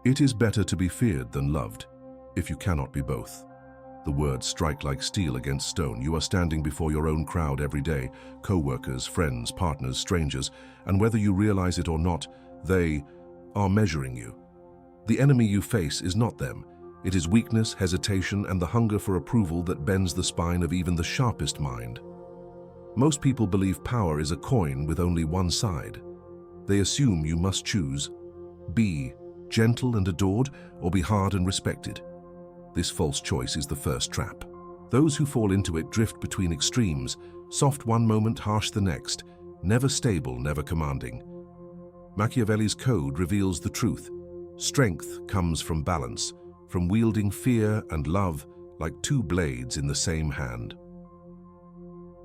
It is better to be feared than loved, if you cannot be both. The words strike like steel against stone. You are standing before your own crowd every day, co-workers, friends, partners, strangers, and whether you realize it or not, they are measuring you. The enemy you face is not them. It is weakness, hesitation, and the hunger for approval that bends the spine of even the sharpest mind. Most people believe power is a coin with only one side. They assume you must choose: be gentle and adored, or be hard and respected. This false choice is the first trap. Those who fall into it drift between extremes, soft one moment, harsh the next, never stable, never commanding. Machiavelli's code reveals the truth. Strength comes from balance, from wielding fear and love like two blades in the same hand.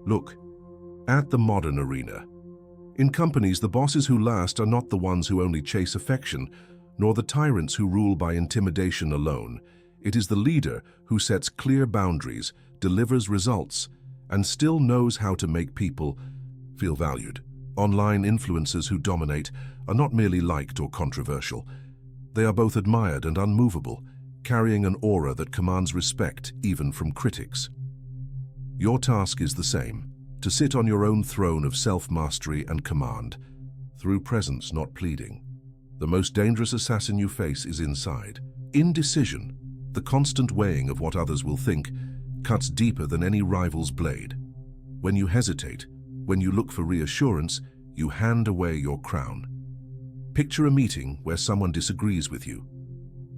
Look at the modern arena. In companies, the bosses who last are not the ones who only chase affection, nor the tyrants who rule by intimidation alone. It is the leader who sets clear boundaries, delivers results, and still knows how to make people feel valued. Online influencers who dominate are not merely liked or controversial. They are both admired and unmovable, carrying an aura that commands respect even from critics. Your task is the same: to sit on your own throne of self-mastery and command, through presence, not pleading. The most dangerous assassin you face is inside. Indecision, the constant weighing of what others will think, cuts deeper than any rival's blade. When you hesitate, when you look for reassurance, you hand away your crown. Picture a meeting where someone disagrees with you.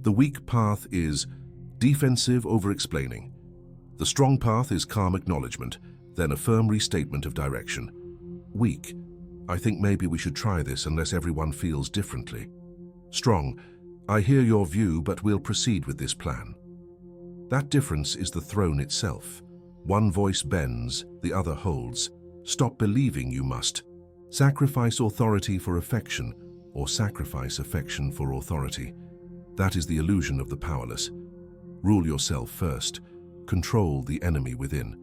The weak path is defensive over-explaining. The strong path is calm acknowledgement, then a firm restatement of direction. Weak: I think maybe we should try this unless everyone feels differently. Strong: I hear your view, but we'll proceed with this plan. That difference is the throne itself. One voice bends, the other holds. Stop believing you must. Sacrifice authority for affection, or sacrifice affection for authority. That is the illusion of the powerless. Rule yourself first. Control the enemy within.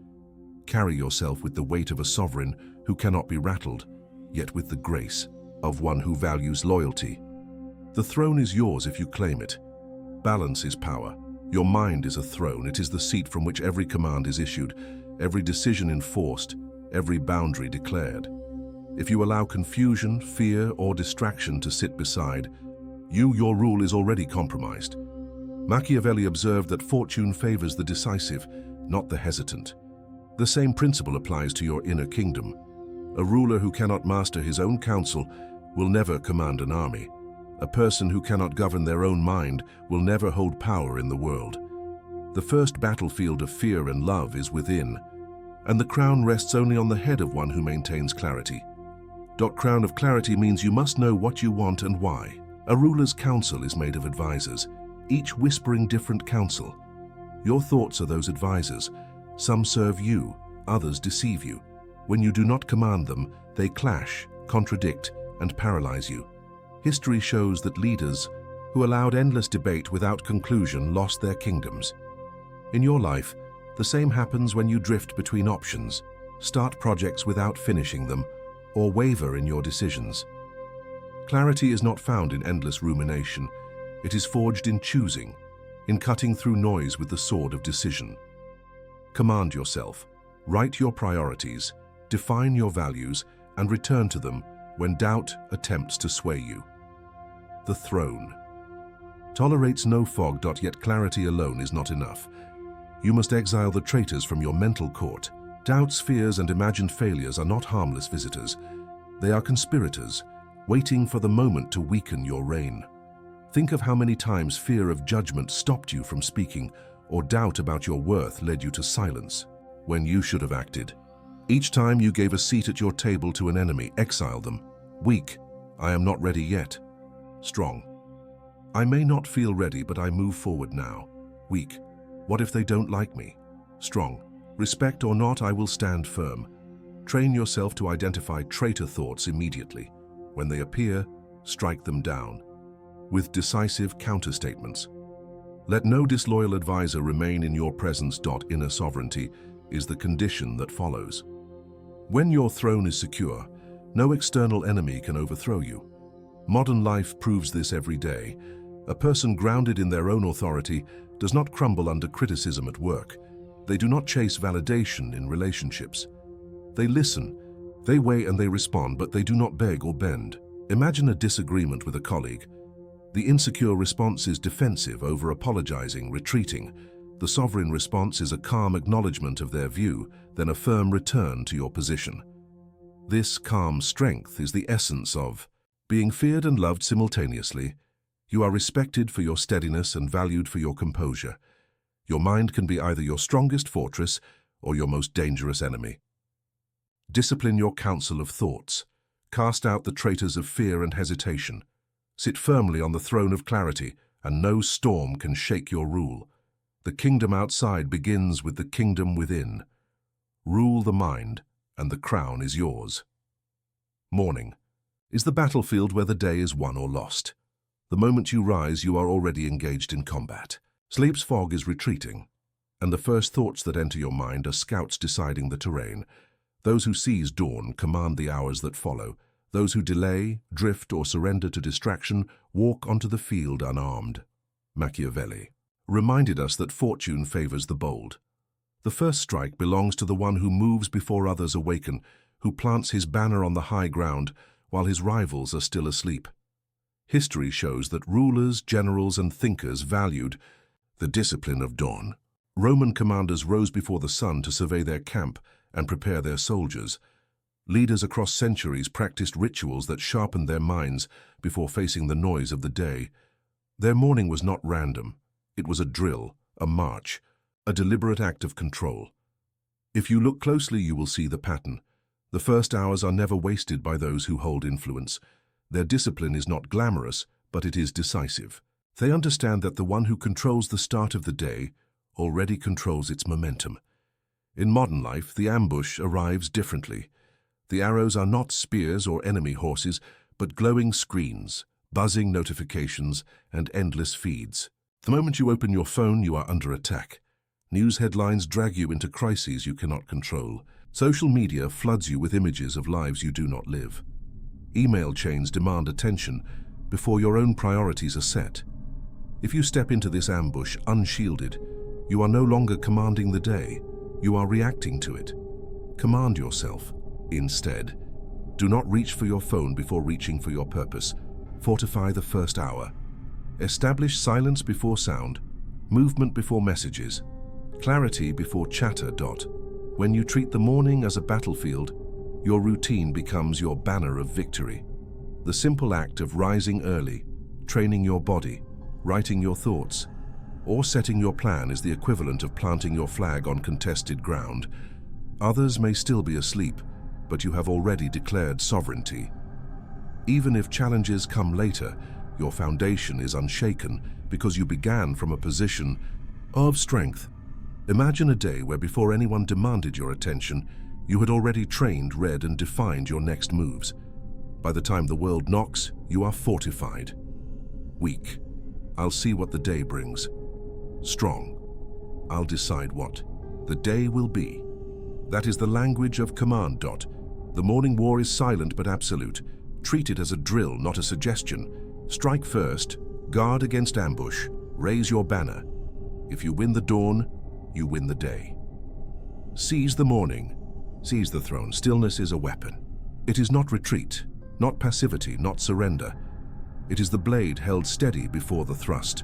Carry yourself with the weight of a sovereign who cannot be rattled, yet with the grace of one who values loyalty. The throne is yours if you claim it. Balance is power. Your mind is a throne. It is the seat from which every command is issued, every decision enforced, every boundary declared. If you allow confusion, fear, or distraction to sit beside, your rule is already compromised. Machiavelli observed that fortune favors the decisive, not the hesitant. The same principle applies to your inner kingdom. A ruler who cannot master his own counsel will never command an army. A person who cannot govern their own mind will never hold power in the world. The first battlefield of fear and love is within, and the crown rests only on the head of one who maintains clarity. Crown of clarity means you must know what you want and why. A ruler's counsel is made of advisors, each whispering different counsel. Your thoughts are those advisors. Some serve you, others deceive you. When you do not command them, they clash, contradict, and paralyze you. History shows that leaders who allowed endless debate without conclusion lost their kingdoms. In your life, the same happens when you drift between options, start projects without finishing them, or waver in your decisions. Clarity is not found in endless rumination. It is forged in choosing, in cutting through noise with the sword of decision. Command yourself, write your priorities, define your values, and return to them when doubt attempts to sway you. The throne tolerates no fog, yet clarity alone is not enough. You must exile the traitors from your mental court. Doubts, fears, and imagined failures are not harmless visitors. They are conspirators, waiting for the moment to weaken your reign. Think of how many times fear of judgment stopped you from speaking, or doubt about your worth led you to silence when you should have acted. Each time you gave a seat at your table to an enemy, exile them. Weak: I am not ready yet. Strong: I may not feel ready, but I move forward now. Weak: what if they don't like me? Strong: respect or not, I will stand firm. Train yourself to identify traitor thoughts immediately. When they appear, strike them down with decisive counterstatements. Let no disloyal advisor remain in your presence. Inner sovereignty is the condition that follows. When your throne is secure, no external enemy can overthrow you. Modern life proves this every day. A person grounded in their own authority does not crumble under criticism at work. They do not chase validation in relationships. They listen, they weigh and they respond, but they do not beg or bend. Imagine a disagreement with a colleague. The insecure response is defensive, over-apologizing, retreating. The sovereign response is a calm acknowledgement of their view, then a firm return to your position. This calm strength is the essence of being feared and loved simultaneously. You are respected for your steadiness and valued for your composure. Your mind can be either your strongest fortress or your most dangerous enemy. Discipline your council of thoughts. Cast out the traitors of fear and hesitation. Sit firmly on the throne of clarity, and no storm can shake your rule. The kingdom outside begins with the kingdom within. Rule the mind, and the crown is yours. Morning is the battlefield where the day is won or lost. The moment you rise, you are already engaged in combat. Sleep's fog is retreating, and the first thoughts that enter your mind are scouts deciding the terrain. Those who seize dawn command the hours that follow. Those who delay, drift, or surrender to distraction walk onto the field unarmed. Machiavelli reminded us that fortune favors the bold. The first strike belongs to the one who moves before others awaken, who plants his banner on the high ground while his rivals are still asleep. History shows that rulers, generals, and thinkers valued the discipline of dawn. Roman commanders rose before the sun to survey their camp and prepare their soldiers. Leaders across centuries practiced rituals that sharpened their minds before facing the noise of the day. Their morning was not random. It was a drill, a march, a deliberate act of control. If you look closely, you will see the pattern. The first hours are never wasted by those who hold influence. Their discipline is not glamorous, but it is decisive. They understand that the one who controls the start of the day already controls its momentum. In modern life, the ambush arrives differently. The arrows are not spears or enemy horses, but glowing screens, buzzing notifications, and endless feeds. The moment you open your phone, you are under attack. News headlines drag you into crises you cannot control. Social media floods you with images of lives you do not live. Email chains demand attention before your own priorities are set. If you step into this ambush unshielded, you are no longer commanding the day. You are reacting to it. Command yourself. Instead, do not reach for your phone before reaching for your purpose. Fortify the first hour. Establish silence before sound, movement before messages, clarity before chatter. When you treat the morning as a battlefield, your routine becomes your banner of victory. The simple act of rising early, training your body, writing your thoughts, or setting your plan is the equivalent of planting your flag on contested ground. Others may still be asleep, but you have already declared sovereignty. Even if challenges come later, your foundation is unshaken because you began from a position of strength. Imagine a day where before anyone demanded your attention, you had already trained, read, and defined your next moves. By the time the world knocks, you are fortified. Weak. I'll see what the day brings. Strong. I'll decide what the day will be. That is the language of command. The morning war is silent but absolute. Treat it as a drill, not a suggestion. Strike first, guard against ambush, raise your banner. If you win the dawn, you win the day. Seize the morning, seize the throne. Stillness is a weapon. It is not retreat, not passivity, not surrender. It is the blade held steady before the thrust.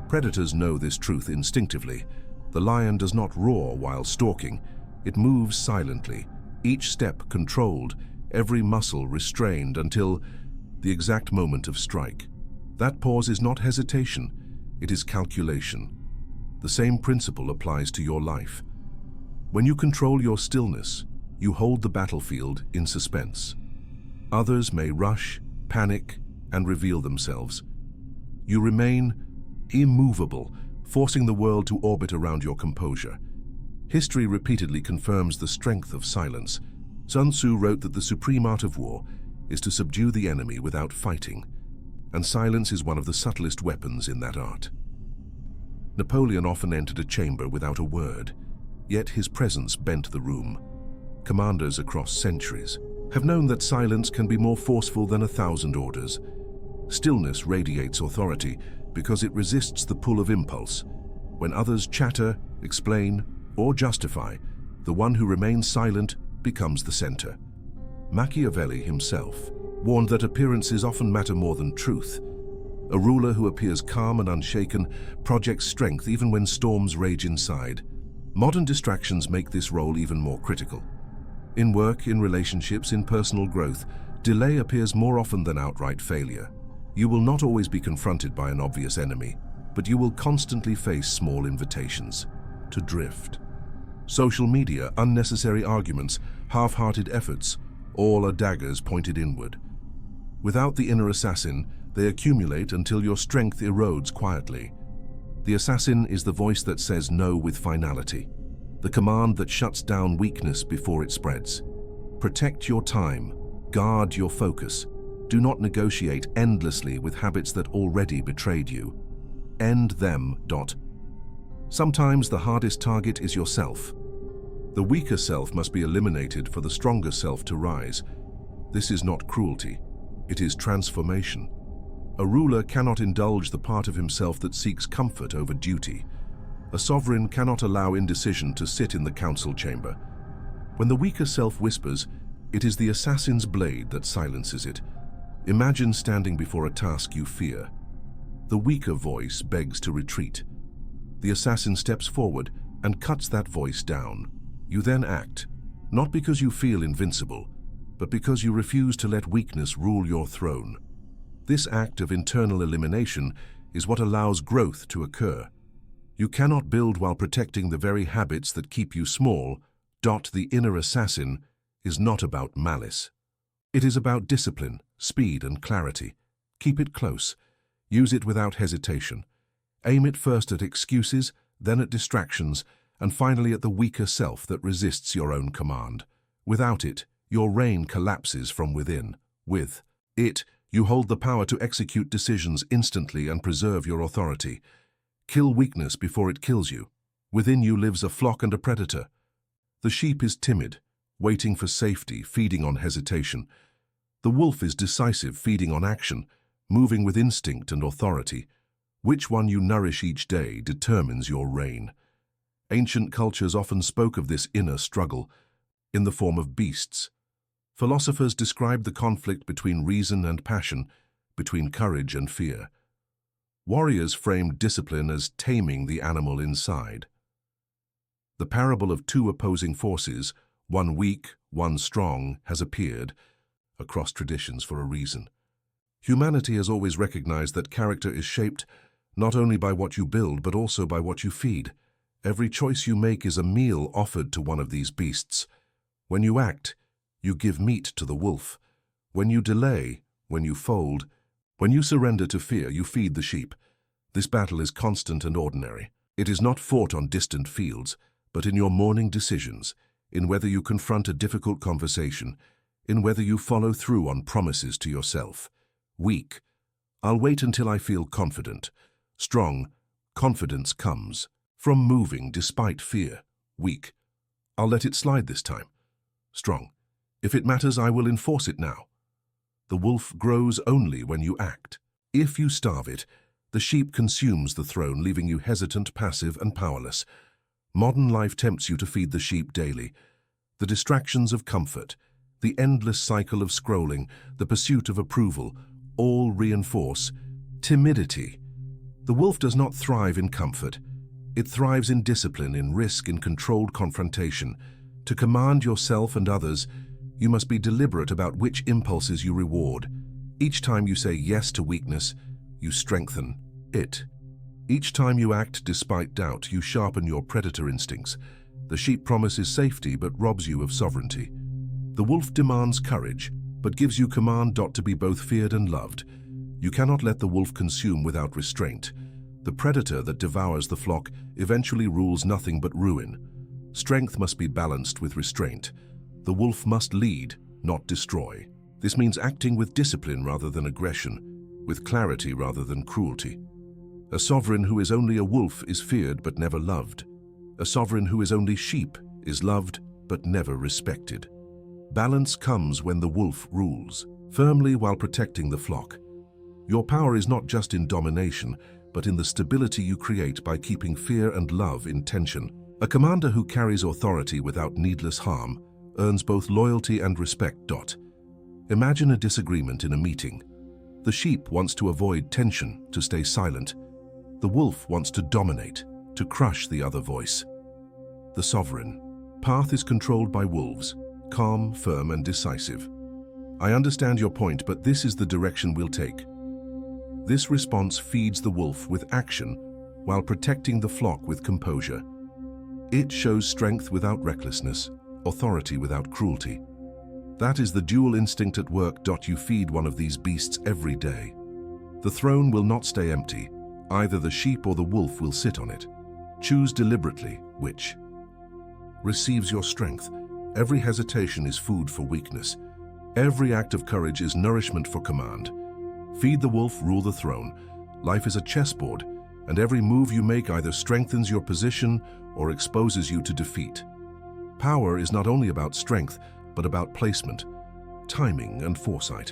Predators know this truth instinctively. The lion does not roar while stalking. It moves silently, each step controlled, every muscle restrained until the exact moment of strike. That pause is not hesitation, it is calculation. The same principle applies to your life. When you control your stillness, you hold the battlefield in suspense. Others may rush, panic, and reveal themselves. You remain immovable, forcing the world to orbit around your composure. History repeatedly confirms the strength of silence. Sun Tzu wrote that the supreme art of war is to subdue the enemy without fighting, and silence is one of the subtlest weapons in that art. Napoleon often entered a chamber without a word, yet his presence bent the room. Commanders across centuries have known that silence can be more forceful than 1,000 orders. Stillness radiates authority because it resists the pull of impulse. When others chatter, explain, or justify, the one who remains silent becomes the center. Machiavelli himself warned that appearances often matter more than truth. A ruler who appears calm and unshaken projects strength even when storms rage inside. Modern distractions make this role even more critical. In work, in relationships, in personal growth, delay appears more often than outright failure. You will not always be confronted by an obvious enemy, but you will constantly face small invitations to drift. Social media, unnecessary arguments, half-hearted efforts, all are daggers pointed inward. Without the inner assassin, they accumulate until your strength erodes quietly. The assassin is the voice that says no with finality, the command that shuts down weakness before it spreads. Protect your time, guard your focus. Do not negotiate endlessly with habits that already betrayed you. End them. Sometimes the hardest target is yourself. The weaker self must be eliminated for the stronger self to rise. This is not cruelty, it is transformation. A ruler cannot indulge the part of himself that seeks comfort over duty. A sovereign cannot allow indecision to sit in the council chamber. When the weaker self whispers, it is the assassin's blade that silences it. Imagine standing before a task you fear. The weaker voice begs to retreat. The assassin steps forward and cuts that voice down. You then act, not because you feel invincible, but because you refuse to let weakness rule your throne. This act of internal elimination is what allows growth to occur. You cannot build while protecting the very habits that keep you small. The inner assassin is not about malice. It is about discipline, speed, and clarity. Keep it close. Use it without hesitation. Aim it first at excuses, then at distractions, and finally at the weaker self that resists your own command. Without it, your reign collapses from within. With it, you hold the power to execute decisions instantly and preserve your authority. Kill weakness before it kills you. Within you lives a flock and a predator. The sheep is timid, waiting for safety, feeding on hesitation. The wolf is decisive, feeding on action, moving with instinct and authority. Which one you nourish each day determines your reign. Ancient cultures often spoke of this inner struggle in the form of beasts. Philosophers described the conflict between reason and passion, between courage and fear. Warriors framed discipline as taming the animal inside. The parable of two opposing forces, one weak, one strong, has appeared across traditions for a reason. Humanity has always recognized that character is shaped not only by what you build, but also by what you feed. Every choice you make is a meal offered to one of these beasts. When you act, you give meat to the wolf. When you delay, when you fold, when you surrender to fear, you feed the sheep. This battle is constant and ordinary. It is not fought on distant fields, but in your morning decisions, in whether you confront a difficult conversation, in whether you follow through on promises to yourself. Weak, I'll wait until I feel confident. Strong, confidence comes from moving despite fear. Weak, I'll let it slide this time. Strong, if it matters, I will enforce it now. The wolf grows only when you act. If you starve it, the sheep consumes the throne, leaving you hesitant, passive, and powerless. Modern life tempts you to feed the sheep daily. The distractions of comfort, the endless cycle of scrolling, the pursuit of approval, all reinforce timidity. The wolf does not thrive in comfort. It thrives in discipline, in risk, in controlled confrontation. To command yourself and others, you must be deliberate about which impulses you reward. Each time you say yes to weakness, you strengthen it. Each time you act despite doubt, you sharpen your predator instincts. The sheep promises safety but robs you of sovereignty. The wolf demands courage, but gives you command to be both feared and loved. You cannot let the wolf consume without restraint. The predator that devours the flock eventually rules nothing but ruin. Strength must be balanced with restraint. The wolf must lead, not destroy. This means acting with discipline rather than aggression, with clarity rather than cruelty. A sovereign who is only a wolf is feared but never loved. A sovereign who is only sheep is loved but never respected. Balance comes when the wolf rules, firmly while protecting the flock. Your power is not just in domination, but in the stability you create by keeping fear and love in tension. A commander who carries authority without needless harm earns both loyalty and respect. Imagine a disagreement in a meeting. The sheep wants to avoid tension, to stay silent. The wolf wants to dominate, to crush the other voice. The sovereign path is controlled by wolves, calm, firm, and decisive. I understand your point, but this is the direction we'll take. This response feeds the wolf with action while protecting the flock with composure. It shows strength without recklessness, authority without cruelty. That is the dual instinct at work. You feed one of these beasts every day. The throne will not stay empty. Either the sheep or the wolf will sit on it. Choose deliberately which. Receives your strength. Every hesitation is food for weakness. Every act of courage is nourishment for command. Feed the wolf, rule the throne. Life is a chessboard, and every move you make either strengthens your position or exposes you to defeat. Power is not only about strength, but about placement, timing, and foresight.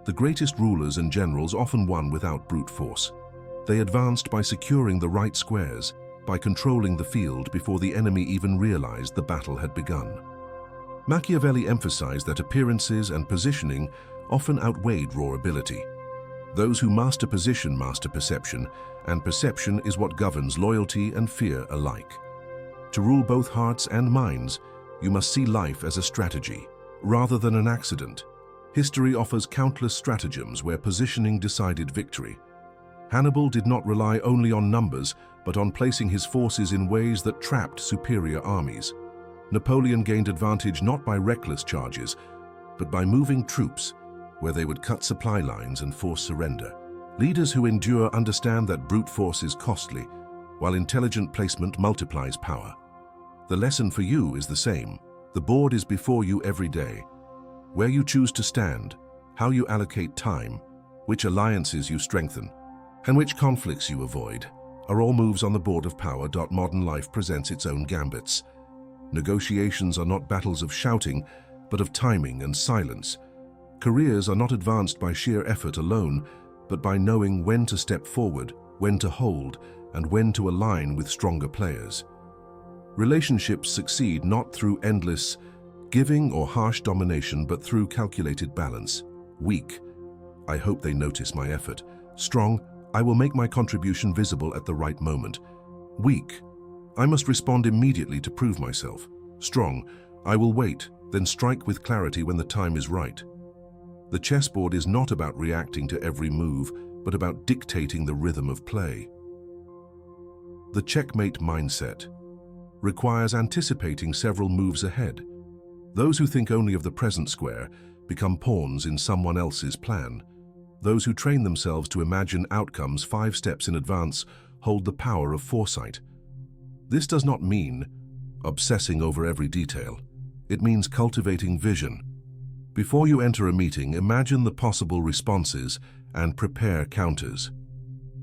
The greatest rulers and generals often won without brute force. They advanced by securing the right squares, by controlling the field before the enemy even realized the battle had begun. Machiavelli emphasized that appearances and positioning often outweighed raw ability. Those who master position master perception, and perception is what governs loyalty and fear alike. To rule both hearts and minds, you must see life as a strategy, rather than an accident. History offers countless stratagems where positioning decided victory. Hannibal did not rely only on numbers, but on placing his forces in ways that trapped superior armies. Napoleon gained advantage not by reckless charges, but by moving troops where they would cut supply lines and force surrender. Leaders who endure understand that brute force is costly, while intelligent placement multiplies power. The lesson for you is the same. The board is before you every day. Where you choose to stand, how you allocate time, which alliances you strengthen, and which conflicts you avoid, are all moves on the board of power. Modern life presents its own gambits. Negotiations are not battles of shouting, but of timing and silence. Careers are not advanced by sheer effort alone, but by knowing when to step forward, when to hold, and when to align with stronger players. Relationships succeed not through endless giving or harsh domination, but through calculated balance. Weak, I hope they notice my effort. Strong, I will make my contribution visible at the right moment. Weak, I must respond immediately to prove myself. Strong, I will wait, then strike with clarity when the time is right. The chessboard is not about reacting to every move, but about dictating the rhythm of play. The checkmate mindset requires anticipating several moves ahead. Those who think only of the present square become pawns in someone else's plan. Those who train themselves to imagine outcomes 5 steps in advance hold the power of foresight. This does not mean obsessing over every detail. It means cultivating vision. Before you enter a meeting, imagine the possible responses and prepare counters.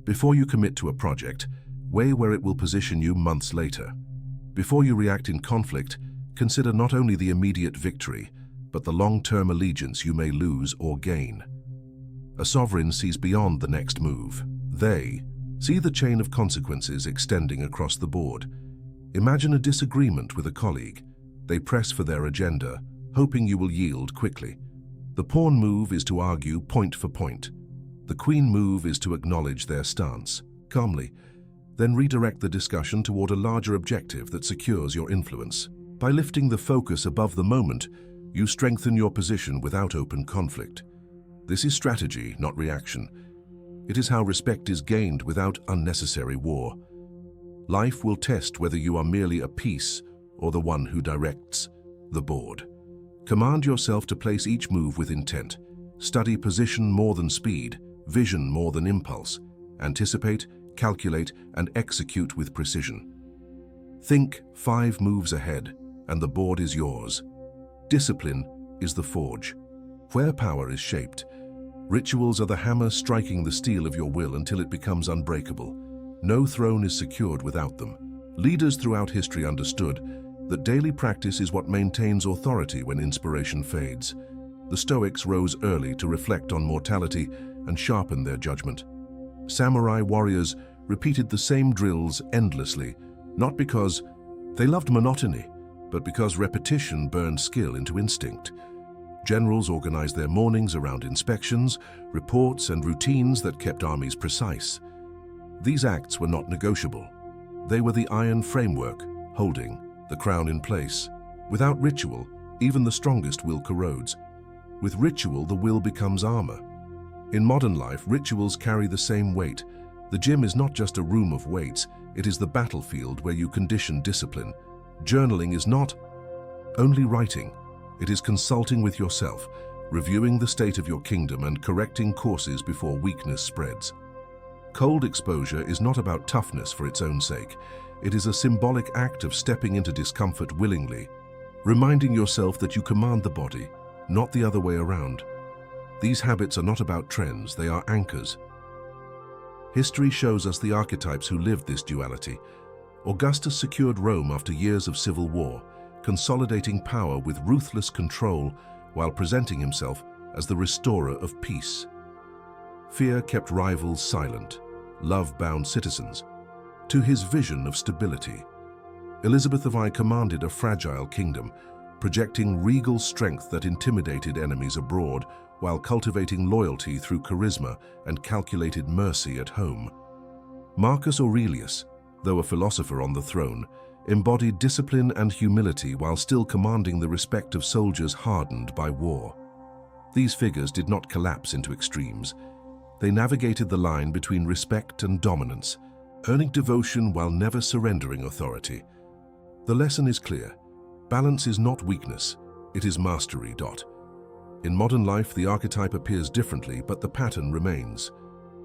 Before you commit to a project, weigh where it will position you months later. Before you react in conflict, consider not only the immediate victory, but the long-term allegiance you may lose or gain. A sovereign sees beyond the next move. They see the chain of consequences extending across the board. Imagine a disagreement with a colleague. They press for their agenda, hoping you will yield quickly. The pawn move is to argue point for point. The queen move is to acknowledge their stance calmly, then redirect the discussion toward a larger objective that secures your influence. By lifting the focus above the moment, you strengthen your position without open conflict. This is strategy, not reaction. It is how respect is gained without unnecessary war. Life will test whether you are merely a piece or the one who directs the board. Command yourself to place each move with intent. Study position more than speed, vision more than impulse. Anticipate, calculate, and execute with precision. Think 5 moves ahead, and the board is yours. Discipline is the forge, where power is shaped. Rituals are the hammer striking the steel of your will until it becomes unbreakable. No throne is secured without them. Leaders throughout history understood that daily practice is what maintains authority when inspiration fades. The Stoics rose early to reflect on mortality and sharpen their judgment. Samurai warriors repeated the same drills endlessly, not because they loved monotony, but because repetition burned skill into instinct. Generals organized their mornings around inspections, reports, and routines that kept armies precise. These acts were not negotiable. They were the iron framework, holding the crown in place. Without ritual, even the strongest will corrodes. With ritual, the will becomes armor. In modern life, rituals carry the same weight. The gym is not just a room of weights, it is the battlefield where you condition discipline. Journaling is not only writing, it is consulting with yourself, reviewing the state of your kingdom and correcting courses before weakness spreads. Cold exposure is not about toughness for its own sake. It is a symbolic act of stepping into discomfort willingly, reminding yourself that you command the body, not the other way around. These habits are not about trends, they are anchors. History shows us the archetypes who lived this duality. Augustus secured Rome after years of civil war, consolidating power with ruthless control while presenting himself as the restorer of peace. Fear kept rivals silent, love bound citizens to his vision of stability. Elizabeth of I commanded a fragile kingdom, projecting regal strength that intimidated enemies abroad while cultivating loyalty through charisma and calculated mercy at home. Marcus Aurelius, though a philosopher on the throne, embodied discipline and humility while still commanding the respect of soldiers hardened by war. These figures did not collapse into extremes. They navigated the line between respect and dominance, earning devotion while never surrendering authority. The lesson is clear. Balance is not weakness, it is mastery. In modern life, the archetype appears differently, but the pattern remains.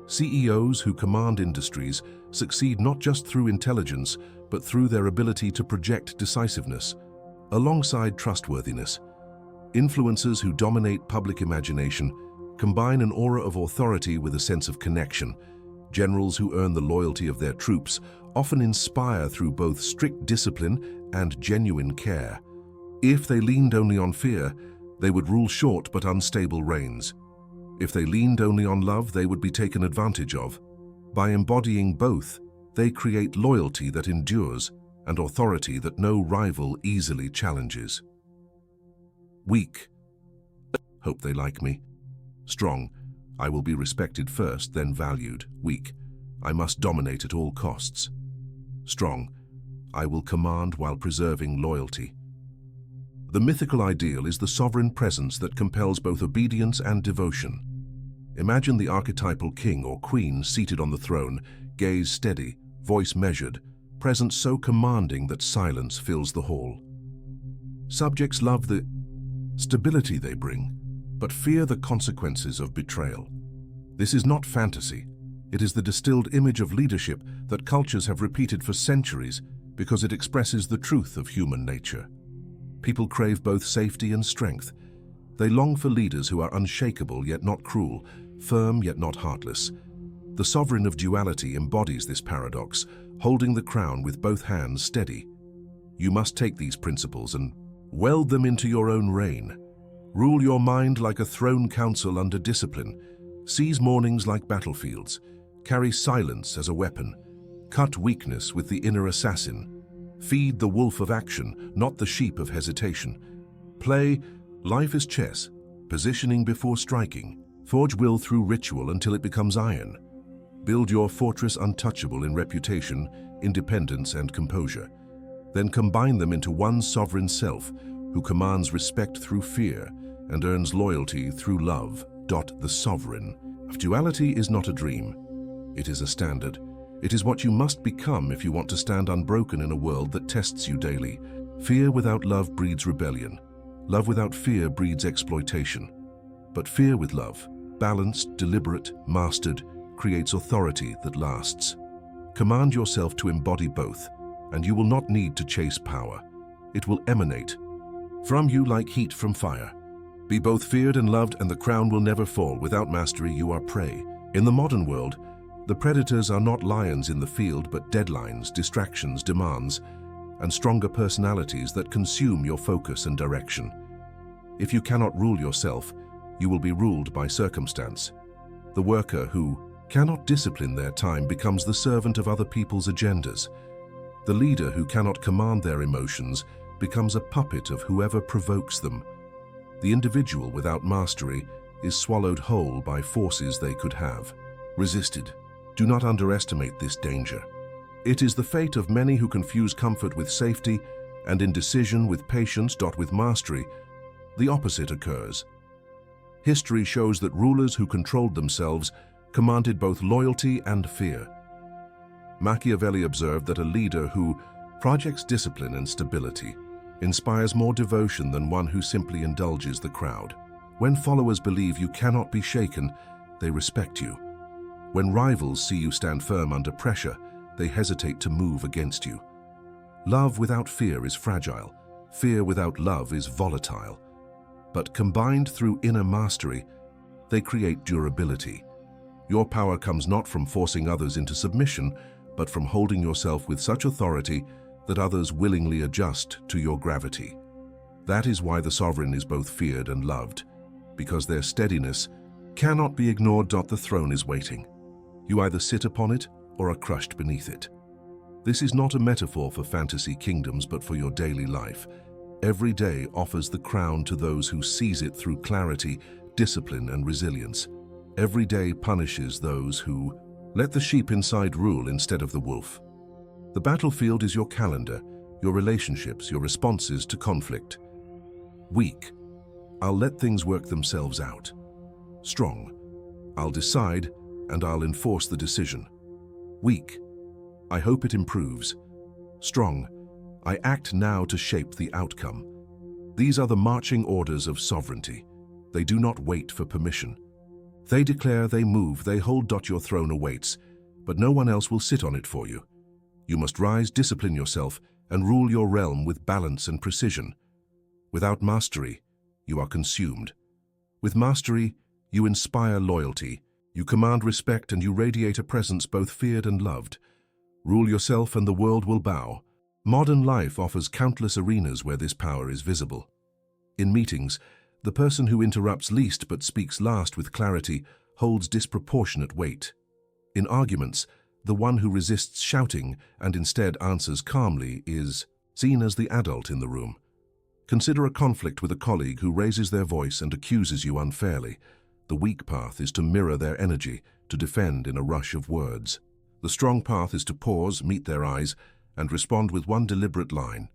CEOs who command industries succeed not just through intelligence, but through their ability to project decisiveness, alongside trustworthiness. Influencers who dominate public imagination combine an aura of authority with a sense of connection. Generals who earn the loyalty of their troops often inspire through both strict discipline and genuine care. If they leaned only on fear, they would rule short but unstable reigns. If they leaned only on love, they would be taken advantage of. By embodying both, they create loyalty that endures and authority that no rival easily challenges. Weak. Hope they like me. Strong. I will be respected first, then valued. Weak. I must dominate at all costs. Strong. I will command while preserving loyalty. The mythical ideal is the sovereign presence that compels both obedience and devotion. Imagine the archetypal king or queen seated on the throne, gaze steady, voice measured, presence so commanding that silence fills the hall. Subjects love the stability they bring, but fear the consequences of betrayal. This is not fantasy. It is the distilled image of leadership that cultures have repeated for centuries because it expresses the truth of human nature. People crave both safety and strength. They long for leaders who are unshakable yet not cruel, firm yet not heartless. The sovereign of duality embodies this paradox, holding the crown with both hands steady. You must take these principles and weld them into your own reign. Rule your mind like a throne council under discipline. Seize mornings like battlefields. Carry silence as a weapon. Cut weakness with the inner assassin. Feed the wolf of action, not the sheep of hesitation. Play life is chess, positioning before striking. Forge will through ritual until it becomes iron. Build your fortress untouchable in reputation, independence, and composure. Then combine them into one sovereign self who commands respect through fear and earns loyalty through love. The sovereign of duality is not a dream. It is a standard. It is what you must become if you want to stand unbroken in a world that tests you daily. Fear without love breeds rebellion. Love without fear breeds exploitation. But fear with love, balanced, deliberate, mastered, creates authority that lasts. Command yourself to embody both, and you will not need to chase power. It will emanate from you like heat from fire. Be both feared and loved, and the crown will never fall. Without mastery, you are prey. In the modern world, the predators are not lions in the field, but deadlines, distractions, demands, and stronger personalities that consume your focus and direction. If you cannot rule yourself, you will be ruled by circumstance. The worker who cannot discipline their time becomes the servant of other people's agendas. The leader who cannot command their emotions becomes a puppet of whoever provokes them. The individual without mastery is swallowed whole by forces they could have resisted. Do not underestimate this danger. It is the fate of many who confuse comfort with safety and indecision with patience. With mastery, the opposite occurs. History shows that rulers who controlled themselves commanded both loyalty and fear. Machiavelli observed that a leader who projects discipline and stability inspires more devotion than one who simply indulges the crowd. When followers believe you cannot be shaken, they respect you. When rivals see you stand firm under pressure, they hesitate to move against you. Love without fear is fragile. Fear without love is volatile. But combined through inner mastery, they create durability. Your power comes not from forcing others into submission, but from holding yourself with such authority that others willingly adjust to your gravity. That is why the sovereign is both feared and loved, because their steadiness cannot be ignored. The throne is waiting. You either sit upon it or are crushed beneath it. This is not a metaphor for fantasy kingdoms, but for your daily life. Every day offers the crown to those who seize it through clarity, discipline, and resilience. Every day punishes those who let the sheep inside rule instead of the wolf. The battlefield is your calendar, your relationships, your responses to conflict. Weak, I'll let things work themselves out. Strong, I'll decide and I'll enforce the decision. Weak, I hope it improves. Strong, I act now to shape the outcome. These are the marching orders of sovereignty. They do not wait for permission. They declare, they move, they hold. Your throne awaits, but no one else will sit on it for you. You must rise, discipline yourself, and rule your realm with balance and precision. Without mastery, you are consumed. With mastery, you inspire loyalty, you command respect, and you radiate a presence both feared and loved. Rule yourself and the world will bow. Modern life offers countless arenas where this power is visible. In meetings, the person who interrupts least but speaks last with clarity holds disproportionate weight. In arguments, the one who resists shouting and instead answers calmly is seen as the adult in the room. Consider a conflict with a colleague who raises their voice and accuses you unfairly. The weak path is to mirror their energy, to defend in a rush of words. The strong path is to pause, meet their eyes, and respond with one deliberate line.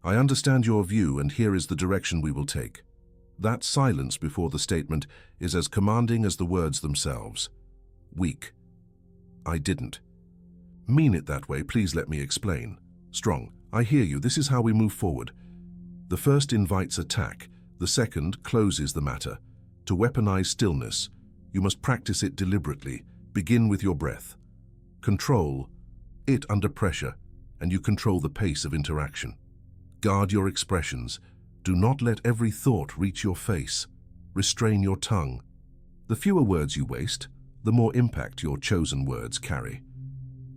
I understand your view, and here is the direction we will take. That silence before the statement is as commanding as the words themselves. Weak. I didn't mean it that way, please let me explain. Strong. I hear you, this is how we move forward. The first invites attack, the second closes the matter. To weaponize stillness, you must practice it deliberately. Begin with your breath. Control it under pressure, and you control the pace of interaction. Guard your expressions. Do not let every thought reach your face. Restrain your tongue. The fewer words you waste, the more impact your chosen words carry.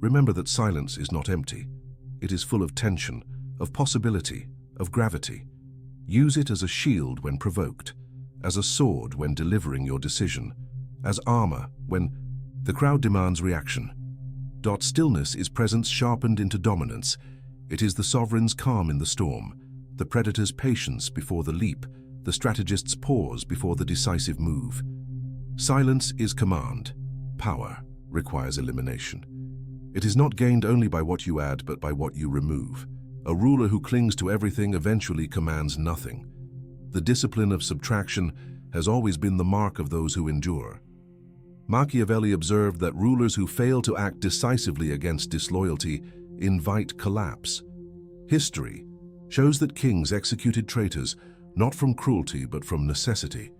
Remember that silence is not empty. It is full of tension, of possibility, of gravity. Use it as a shield when provoked, as a sword when delivering your decision, as armor when the crowd demands reaction. Stillness is presence sharpened into dominance. It is the sovereign's calm in the storm, the predator's patience before the leap, the strategist's pause before the decisive move. Silence is command. Power requires elimination. It is not gained only by what you add, but by what you remove. A ruler who clings to everything eventually commands nothing. The discipline of subtraction has always been the mark of those who endure. Machiavelli observed that rulers who fail to act decisively against disloyalty invite collapse. History shows that kings executed traitors not from cruelty but from necessity.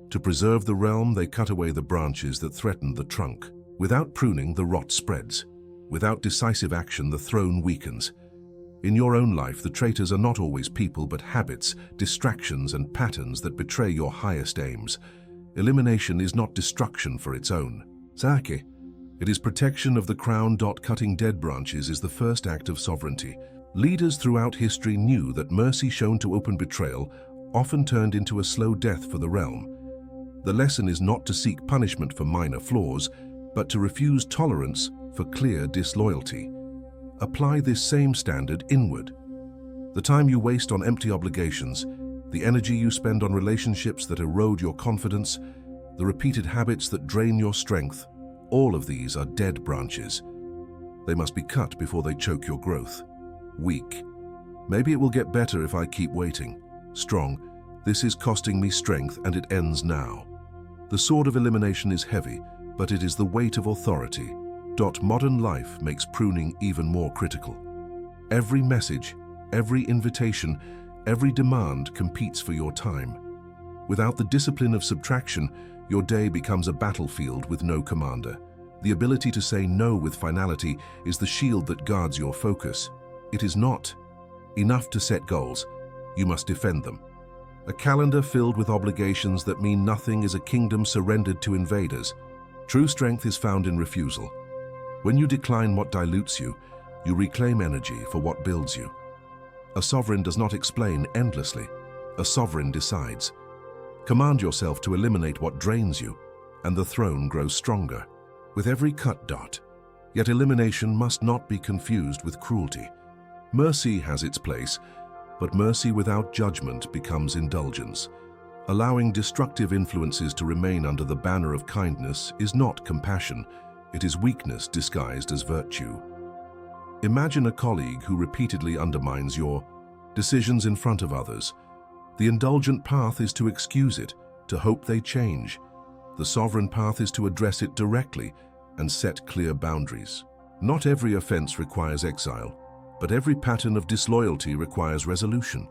To preserve the realm, they cut away the branches that threatened the trunk. Without pruning, the rot spreads. Without decisive action, the throne weakens. In your own life, the traitors are not always people but habits, distractions, and patterns that betray your highest aims. Elimination is not destruction for its own. Sake. It is protection of the crown. Cutting dead branches is the first act of sovereignty. Leaders throughout history knew that mercy shown to open betrayal often turned into a slow death for the realm. The lesson is not to seek punishment for minor flaws, but to refuse tolerance for clear disloyalty. Apply this same standard inward. The time you waste on empty obligations, the energy you spend on relationships that erode your confidence, the repeated habits that drain your strength, all of these are dead branches. They must be cut before they choke your growth. Weak. Maybe it will get better if I keep waiting. Strong. This is costing me strength and it ends now. The sword of elimination is heavy, but it is the weight of authority. Modern life makes pruning even more critical. Every message, every invitation, every demand competes for your time. Without the discipline of subtraction, your day becomes a battlefield with no commander. The ability to say no with finality is the shield that guards your focus. It is not enough to set goals. You must defend them. A calendar filled with obligations that mean nothing is a kingdom surrendered to invaders. True strength is found in refusal. When you decline what dilutes you, you reclaim energy for what builds you. A sovereign does not explain endlessly. A sovereign decides. Command yourself to eliminate what drains you, and the throne grows stronger. With every cut dot. Yet elimination must not be confused with cruelty. Mercy has its place, but mercy without judgment becomes indulgence. Allowing destructive influences to remain under the banner of kindness is not compassion, it is weakness disguised as virtue. Imagine a colleague who repeatedly undermines your decisions in front of others. The indulgent path is to excuse it, to hope they change. The sovereign path is to address it directly and set clear boundaries. Not every offense requires exile, but every pattern of disloyalty requires resolution.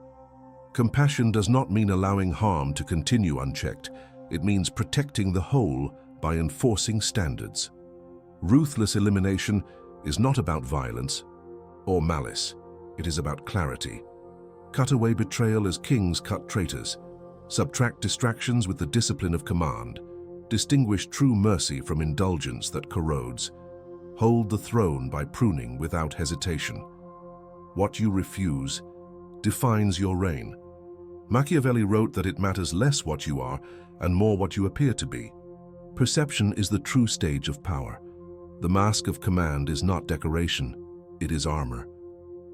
Compassion does not mean allowing harm to continue unchecked. It means protecting the whole by enforcing standards. Ruthless elimination is not about violence or malice. It is about clarity. Cut away betrayal as kings cut traitors. Subtract distractions with the discipline of command. Distinguish true mercy from indulgence that corrodes. Hold the throne by pruning without hesitation. What you refuse defines your reign. Machiavelli wrote that it matters less what you are and more what you appear to be. Perception is the true stage of power. The mask of command is not decoration, it is armor.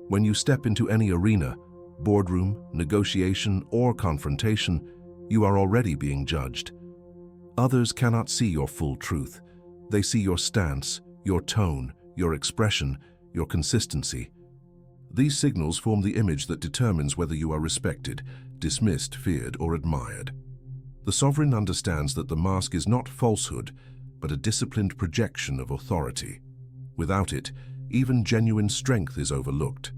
When you step into any arena, boardroom, negotiation, or confrontation, you are already being judged. Others cannot see your full truth. They see your stance, your tone, your expression, your consistency. These signals form the image that determines whether you are respected, dismissed, feared, or admired. The sovereign understands that the mask is not falsehood, but a disciplined projection of authority. Without it, even genuine strength is overlooked.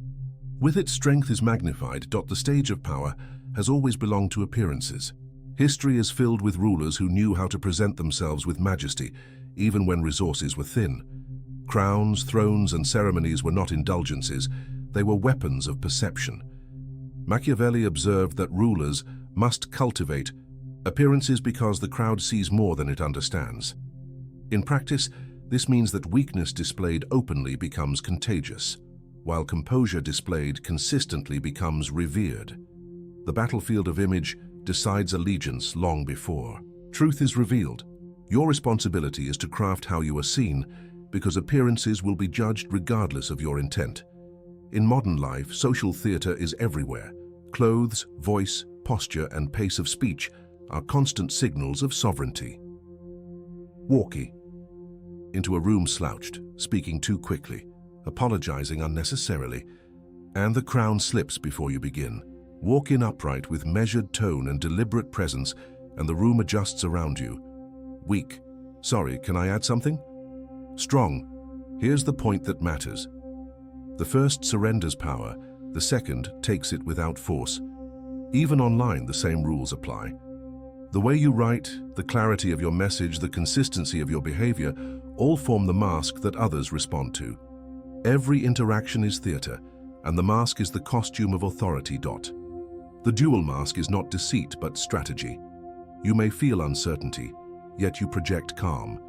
With it, strength is magnified. The stage of power has always belonged to appearances. History is filled with rulers who knew how to present themselves with majesty, even when resources were thin. Crowns, thrones, and ceremonies were not indulgences. They were weapons of perception. Machiavelli observed that rulers must cultivate appearances because the crowd sees more than it understands. In practice, this means that weakness displayed openly becomes contagious, while composure displayed consistently becomes revered. The battlefield of image decides allegiance long before truth is revealed. Your responsibility is to craft how you are seen, because appearances will be judged regardless of your intent. In modern life, social theater is everywhere. Clothes, voice, posture, and pace of speech are constant signals of sovereignty. Walkie. Into a room slouched, speaking too quickly, apologizing unnecessarily, and the crown slips before you begin. Walk in upright with measured tone and deliberate presence, and the room adjusts around you. Weak. Sorry, can I add something? Strong. Here's the point that matters. The first surrenders power, the second takes it without force. Even online, the same rules apply. The way you write, the clarity of your message, the consistency of your behavior, all form the mask that others respond to. Every interaction is theater, and the mask is the costume of authority. The dual mask is not deceit, but strategy. You may feel uncertainty, yet you project calm.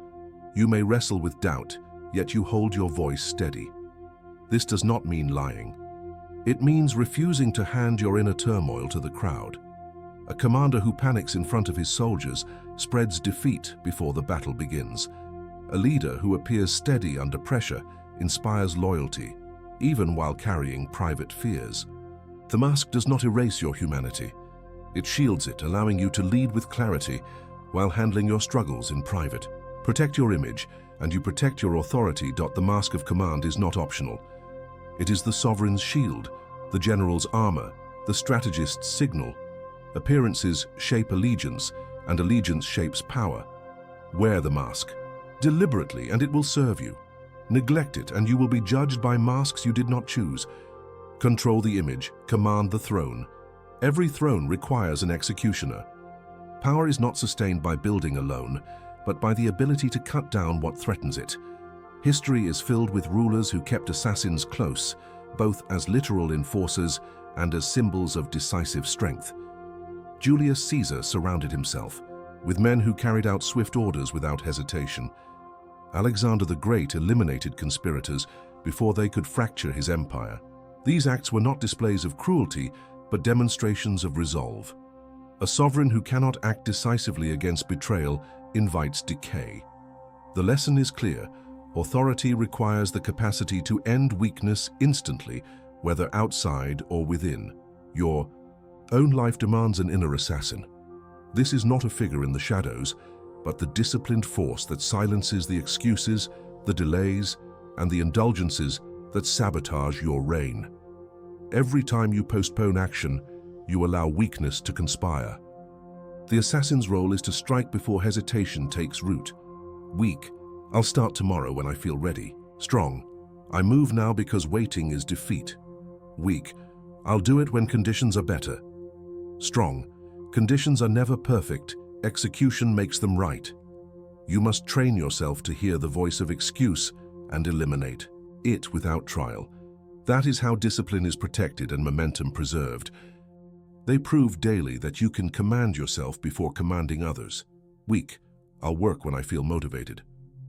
You may wrestle with doubt, yet you hold your voice steady. This does not mean lying. It means refusing to hand your inner turmoil to the crowd. A commander who panics in front of his soldiers spreads defeat before the battle begins. A leader who appears steady under pressure inspires loyalty, even while carrying private fears. The mask does not erase your humanity. It shields it, allowing you to lead with clarity while handling your struggles in private. Protect your image, and you protect your authority. The mask of command is not optional. It is the sovereign's shield, the general's armor, the strategist's signal. Appearances shape allegiance, and allegiance shapes power. Wear the mask deliberately, and it will serve you. Neglect it, and you will be judged by masks you did not choose. Control the image, command the throne. Every throne requires an executioner. Power is not sustained by building alone, but by the ability to cut down what threatens it. History is filled with rulers who kept assassins close, both as literal enforcers and as symbols of decisive strength. Julius Caesar surrounded himself with men who carried out swift orders without hesitation. Alexander the Great eliminated conspirators before they could fracture his empire. These acts were not displays of cruelty, but demonstrations of resolve. A sovereign who cannot act decisively against betrayal invites decay. The lesson is clear. Authority requires the capacity to end weakness instantly, whether outside or within. Your own life demands an inner assassin. This is not a figure in the shadows, but the disciplined force that silences the excuses, the delays, and the indulgences that sabotage your reign. Every time you postpone action, you allow weakness to conspire. The assassin's role is to strike before hesitation takes root. Weak, I'll start tomorrow when I feel ready. Strong, I move now because waiting is defeat. Weak, I'll do it when conditions are better. Strong, conditions are never perfect, execution makes them right. You must train yourself to hear the voice of excuse and eliminate it without trial. That is how discipline is protected and momentum preserved. They prove daily that you can command yourself before commanding others. Weak, I'll work when I feel motivated.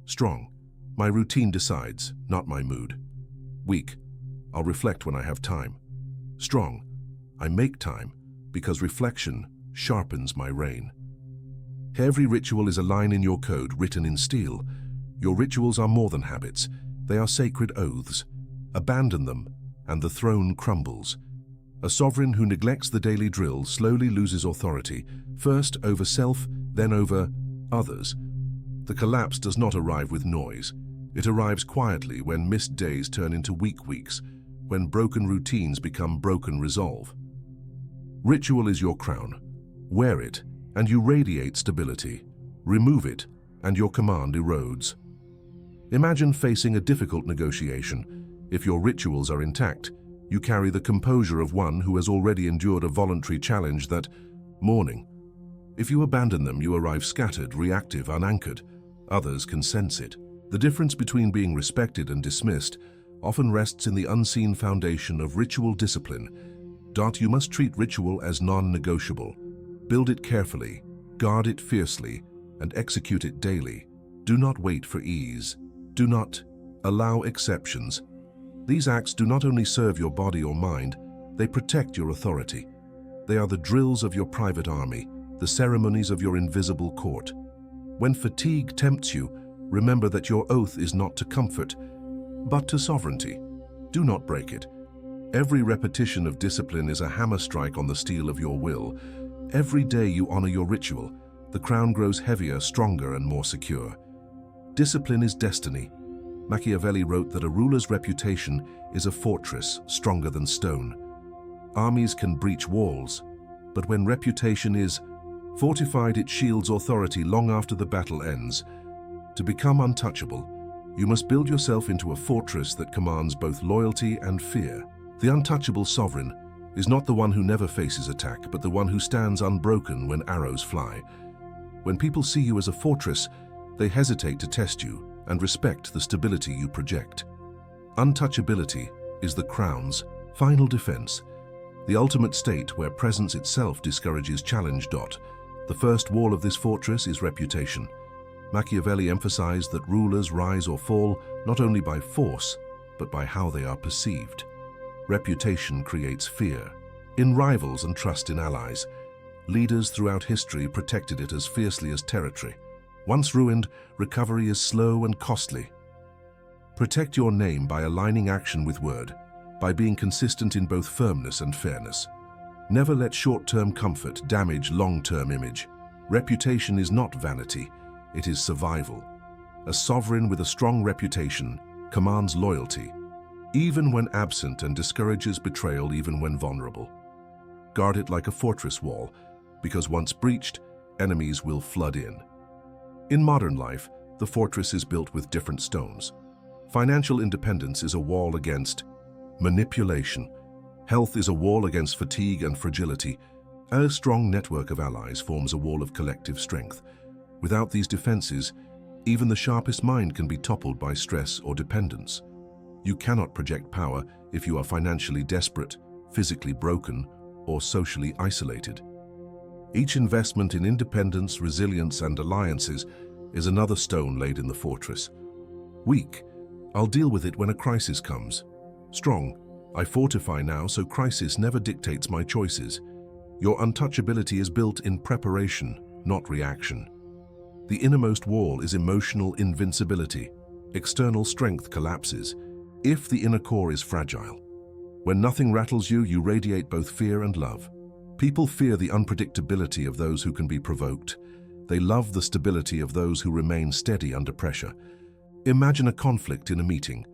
Strong, my routine decides, not my mood. Weak, I'll reflect when I have time. Strong, I make time because reflection sharpens my reign. Every ritual is a line in your code written in steel. Your rituals are more than habits. They are sacred oaths. Abandon them, and the throne crumbles. A sovereign who neglects the daily drill slowly loses authority, first over self, then over others. The collapse does not arrive with noise. It arrives quietly when missed days turn into weak weeks, when broken routines become broken resolve. Ritual is your crown. Wear it, and you radiate stability. Remove it, and your command erodes. Imagine facing a difficult negotiation. If your rituals are intact, you carry the composure of one who has already endured a voluntary challenge that morning. If you abandon them, you arrive scattered, reactive, unanchored. Others can sense it. The difference between being respected and dismissed often rests in the unseen foundation of ritual discipline. You must treat ritual as non-negotiable. Build it carefully, guard it fiercely, and execute it daily. Do not wait for ease. Do not allow exceptions. These acts do not only serve your body or mind, they protect your authority. They are the drills of your private army, the ceremonies of your invisible court. When fatigue tempts you, remember that your oath is not to comfort, but to sovereignty. Do not break it. Every repetition of discipline is a hammer strike on the steel of your will. Every day you honor your ritual, the crown grows heavier, stronger, and more secure. Discipline is destiny. Machiavelli wrote that a ruler's reputation is a fortress stronger than stone. Armies can breach walls, but when reputation is fortified, it shields authority long after the battle ends. To become untouchable, you must build yourself into a fortress that commands both loyalty and fear. The untouchable sovereign is not the one who never faces attack, but the one who stands unbroken when arrows fly. When people see you as a fortress, they hesitate to test you and respect the stability you project. Untouchability is the crown's final defense, the ultimate state where presence itself discourages challenge. The first wall of this fortress is reputation. Machiavelli emphasized that rulers rise or fall not only by force, but by how they are perceived. Reputation creates fear in rivals and trust in allies. Leaders throughout history protected it as fiercely as territory. Once ruined, recovery is slow and costly. Protect your name by aligning action with word, by being consistent in both firmness and fairness. Never let short-term comfort damage long-term image. Reputation is not vanity, it is survival. A sovereign with a strong reputation commands loyalty, even when absent, and discourages betrayal even when vulnerable. Guard it like a fortress wall, because once breached, enemies will flood in. In modern life, the fortress is built with different stones. Financial independence is a wall against manipulation. Health is a wall against fatigue and fragility. A strong network of allies forms a wall of collective strength. Without these defenses, even the sharpest mind can be toppled by stress or dependence. You cannot project power if you are financially desperate, physically broken, or socially isolated. Each investment in independence, resilience, and alliances is another stone laid in the fortress. Weak, I'll deal with it when a crisis comes. Strong, I fortify now so crisis never dictates my choices. Your untouchability is built in preparation, not reaction. The innermost wall is emotional invincibility. External strength collapses if the inner core is fragile. When nothing rattles you, you radiate both fear and love. People fear the unpredictability of those who can be provoked. They love the stability of those who remain steady under pressure. Imagine a conflict in a meeting.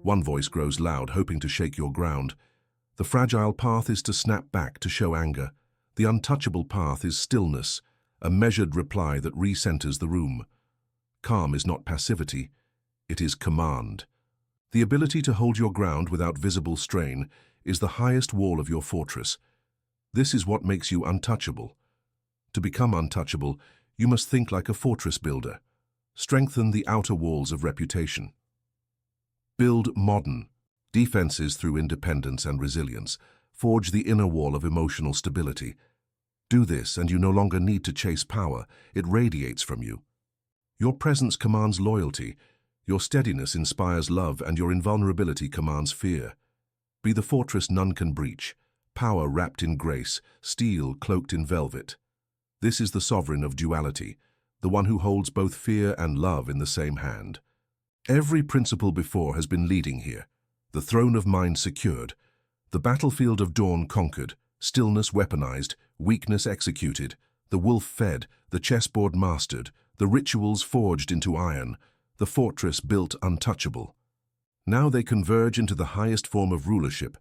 One voice grows loud, hoping to shake your ground. The fragile path is to snap back to show anger. The untouchable path is stillness, a measured reply that recenters the room. Calm is not passivity, it is command. The ability to hold your ground without visible strain is the highest wall of your fortress. This is what makes you untouchable. To become untouchable, you must think like a fortress builder. Strengthen the outer walls of reputation. Build modern defenses through independence and resilience. Forge the inner wall of emotional stability. Do this, and you no longer need to chase power. It radiates from you. Your presence commands loyalty. Your steadiness inspires love, and your invulnerability commands fear. Be the fortress none can breach. Power wrapped in grace, steel cloaked in velvet. This is the sovereign of duality, the one who holds both fear and love in the same hand. Every principle before has been leading here. The throne of mind secured, the battlefield of dawn conquered, stillness weaponized, weakness executed, the wolf fed, the chessboard mastered, the rituals forged into iron, the fortress built untouchable. Now they converge into the highest form of rulership,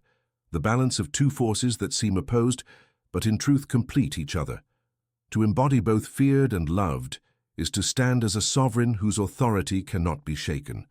the balance of two forces that seem opposed, but in truth complete each other. To embody both feared and loved is to stand as a sovereign whose authority cannot be shaken.